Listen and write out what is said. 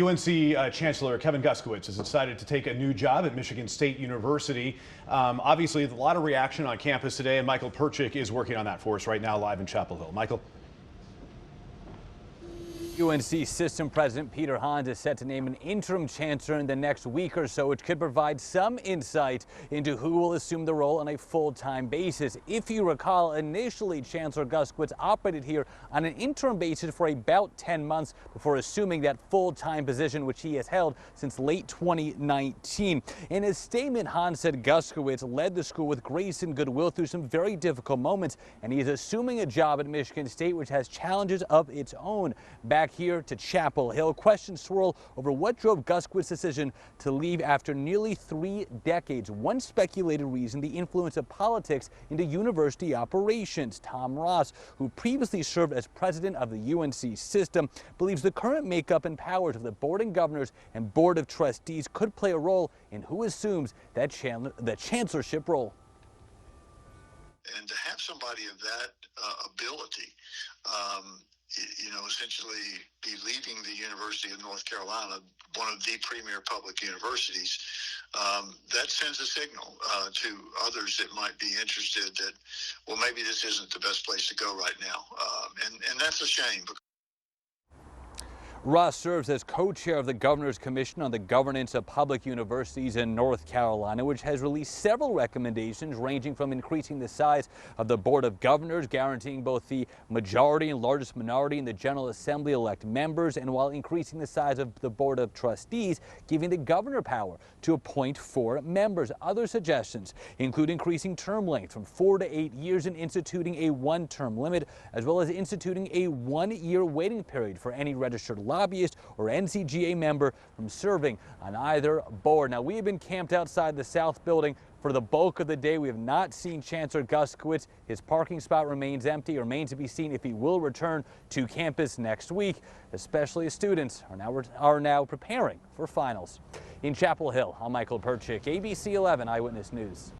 UNC Chancellor Kevin Guskiewicz has decided to take a new job at Michigan State University. Obviously, a lot of reaction on campus today, and Michael Perchik is working on that for us right now live in Chapel Hill. Michael. UNC System President Peter Hans is set to name an interim chancellor in the next week or so, which could provide some insight into who will assume the role on a full-time basis. If you recall, initially Chancellor Guskiewicz operated here on an interim basis for about 10 months before assuming that full-time position, which he has held since late 2019. In his statement, Hans said Guskiewicz led the school with grace and goodwill through some very difficult moments, and he is assuming a job at Michigan State, which has challenges of its own. Back here to Chapel Hill, questions swirl over what drove Guskiewicz's decision to leave after nearly 3 decades. One speculated reason, the influence of politics into university operations. Tom Ross, who previously served as president of the UNC system, believes the current makeup and powers of the board of governors and board of trustees could play a role in who assumes that the chancellorship role. And to have somebody of that ability, essentially be leaving the University of North Carolina, one of the premier public universities, that sends a signal to others that might be interested that, well, maybe this isn't the best place to go right now. And that's a shame. Ross serves as co-chair of the Governor's Commission on the Governance of Public Universities in North Carolina, which has released several recommendations ranging from increasing the size of the Board of Governors, guaranteeing both the majority and largest minority in the General Assembly elect members, and while increasing the size of the Board of Trustees, giving the governor power to appoint 4 members. Other suggestions include increasing term length from 4 to 8 years and instituting a 1-term limit, as well as instituting a 1-year waiting period for any registered lobbyist or NCGA member from serving on either board. Now, we have been camped outside the South Building for the bulk of the day. We have not seen Chancellor Guskiewicz. His parking spot remains empty. It remains to be seen if he will return to campus next week, especially as students are now preparing for finals. In Chapel Hill, I'm Michael Perchik, ABC 11 Eyewitness News.